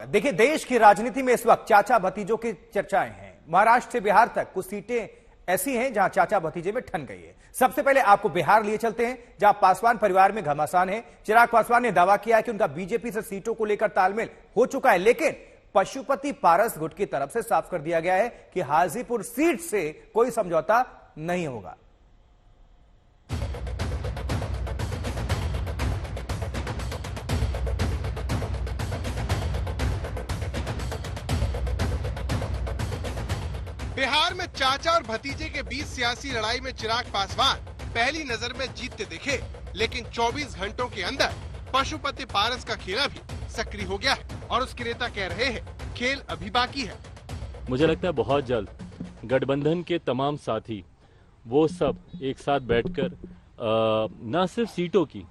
देखिए, देश की राजनीति में इस वक्त चाचा भतीजों की चर्चाएं हैं। महाराष्ट्र से बिहार तक कुछ सीटें ऐसी हैं जहां चाचा भतीजे में ठन गई है। सबसे पहले आपको बिहार लिए चलते हैं, जहां पासवान परिवार में घमासान है। चिराग पासवान ने दावा किया है कि उनका बीजेपी से सीटों को लेकर तालमेल हो चुका है, लेकिन पशुपति पारस गुट की तरफ से साफ कर दिया गया है कि हाजीपुर सीट से कोई समझौता नहीं होगा। बिहार में चाचा और भतीजे के बीच सियासी लड़ाई में चिराग पासवान पहली नजर में जीतते दिखे, लेकिन 24 घंटों के अंदर पशुपति पारस का खेला भी सक्रिय हो गया है और उसके नेता कह रहे हैं खेल अभी बाकी है। मुझे लगता है बहुत जल्द गठबंधन के तमाम साथी वो सब एक साथ बैठकर न सिर्फ सीटों की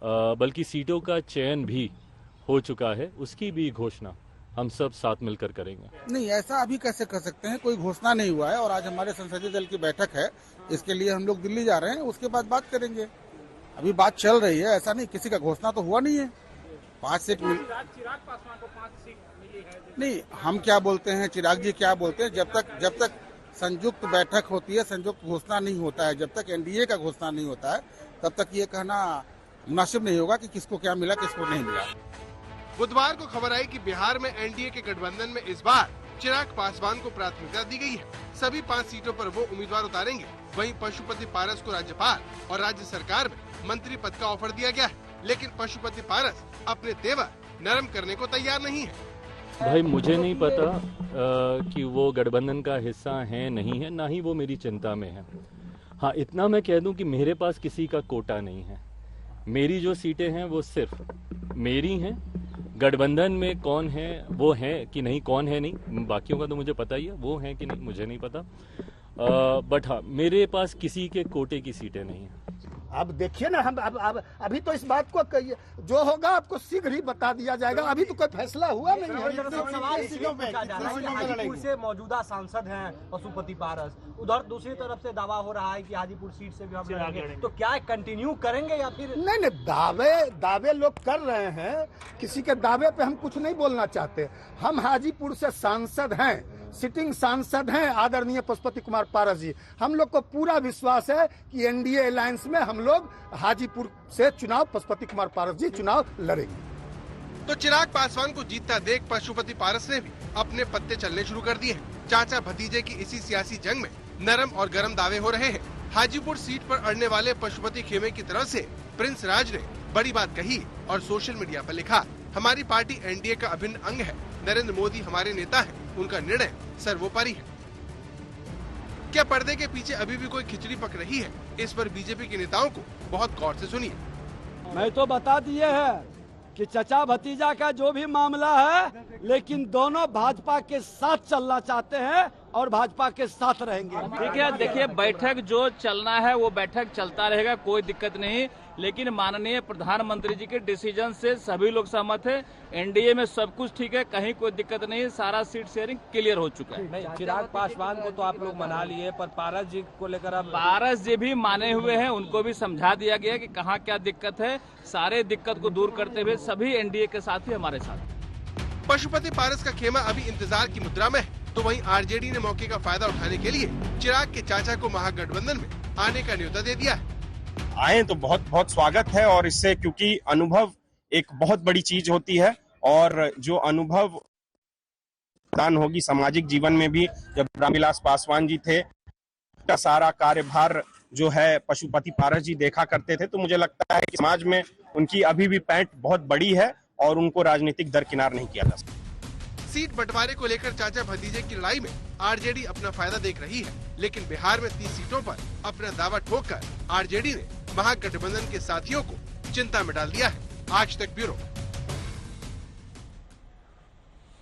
बल्कि सीटों का चयन भी हो चुका है, उसकी भी घोषणा हम सब साथ मिलकर करेंगे। नहीं, ऐसा अभी कैसे कर सकते हैं, कोई घोषणा नहीं हुआ है और आज हमारे संसदीय दल की बैठक है, इसके लिए हम लोग दिल्ली जा रहे हैं, उसके बाद बात करेंगे। अभी बात चल रही है, ऐसा नहीं, किसी का घोषणा तो हुआ नहीं है। 5 सीट मिली, चिराग पासवान को 5 सीट मिली है। नहीं, हम क्या बोलते हैं, चिराग जी क्या बोलते हैं, जब तक संयुक्त बैठक होती है, संयुक्त घोषणा नहीं होता है, जब तक एनडीए का घोषणा नहीं होता है, तब तक ये कहना मुनासिब नहीं होगा कि किसको क्या मिला, किसको नहीं मिला। बुधवार को खबर आई कि बिहार में एनडीए के गठबंधन में इस बार चिराग पासवान को प्राथमिकता दी गई है। सभी 5 सीटों पर वो उम्मीदवार उतारेंगे। वहीं पशुपति पारस को राज्यपाल और राज्य सरकार में मंत्री पद का ऑफर दिया गया है, लेकिन पशुपति पारस अपने तेवर नरम करने को तैयार नहीं है। भाई मुझे नहीं पता कि वो गठबंधन का हिस्सा है नहीं है, ना ही वो मेरी चिंता में है। हाँ, इतना मैं कह दूं कि मेरे पास किसी का कोटा नहीं है। मेरी जो सीटें हैं वो सिर्फ मेरी हैं। गठबंधन में कौन है वो है कि नहीं, कौन है नहीं, बाकियों का तो मुझे पता ही है, वो है कि नहीं मुझे नहीं पता। बट हाँ, मेरे पास किसी के कोटे की सीटें नहीं है। अब देखिए ना, हम अब अभी तो इस बात को जो होगा आपको शीघ्र ही बता दिया जाएगा। अभी तो कोई फैसला हुआ नहीं है। हाजीपुर से मौजूदा सांसद हैं पशुपति पारस, उधर दूसरी तरफ से दावा हो रहा है कि हाजीपुर सीट से भी हम लड़ेंगे, तो क्या कंटिन्यू करेंगे या फिर नहीं, दावे लोग कर रहे हैं, किसी के दावे पे हम कुछ नहीं बोलना चाहते। हम हाजीपुर से सांसद हैं, सिटिंग सांसद हैं आदरणीय पशुपति कुमार पारस जी। हम लोग को पूरा विश्वास है कि एनडीए अलायंस में हम लोग हाजीपुर से चुनाव पशुपति कुमार पारस जी चुनाव लड़ेंगे। तो चिराग पासवान को जीतता देख पशुपति पारस ने भी अपने पत्ते चलने शुरू कर दिए हैं। चाचा भतीजे की इसी सियासी जंग में नरम और गरम दावे हो रहे हैं। हाजीपुर सीट पर अड़ने वाले पशुपति खेमे की तरफ से प्रिंस राज ने बड़ी बात कही और सोशल मीडिया पर लिखा, हमारी पार्टी एनडीए का अभिन्न अंग है, नरेंद्र मोदी हमारे नेता हैं, उनका निर्णय सर्वोपरि है। क्या पर्दे के पीछे अभी भी कोई खिचड़ी पक रही है? इस पर बीजेपी के नेताओं को बहुत गौर से सुनिए। मैं तो बता दिए है कि चचा भतीजा का जो भी मामला है, लेकिन दोनों भाजपा के साथ चलना चाहते हैं और भाजपा के साथ रहेंगे। ठीक है, देखिए बैठक जो चलना है वो बैठक चलता रहेगा, कोई दिक्कत नहीं। लेकिन माननीय प्रधानमंत्री जी के डिसीजन से सभी लोग सहमत है। एनडीए में सब कुछ ठीक है, कहीं कोई दिक्कत नहीं, सारा सीट शेयरिंग क्लियर हो चुका है। चिराग पासवान को तो आप लोग मना लिए, पर पारस जी को लेकर अब पारस जी भी माने हुए हैं, उनको भी समझा दिया गया कि कहाँ क्या दिक्कत है। सारे दिक्कत को दूर करते हुए सभी एनडीए के साथ ही हमारे साथ। पशुपति पारस का खेमा अभी इंतजार की मुद्रा में है, तो वहीं आरजेडी ने मौके का फायदा उठाने के लिए चिराग के चाचा को महागठबंधन में आने का न्योता दे दिया है। आए तो बहुत बहुत स्वागत है, और इससे क्योंकि अनुभव एक बहुत बड़ी चीज होती है, और जो अनुभव प्रदान होगी सामाजिक जीवन में भी। जब रामविलास पासवान जी थे, का सारा कार्यभार जो है पशुपति पारस जी देखा करते थे, तो मुझे लगता है कि समाज में उनकी अभी भी पैंठ बहुत बड़ी है और उनको राजनीतिक दरकिनार नहीं किया जा सकता। सीट बंटवारे को लेकर चाचा भतीजे की लड़ाई में आरजेडी अपना फायदा देख रही है, लेकिन बिहार में 30 सीटों पर अपना दावा ठोककर आरजेडी ने महागठबंधन के साथियों को चिंता में डाल दिया है। आज तक ब्यूरो।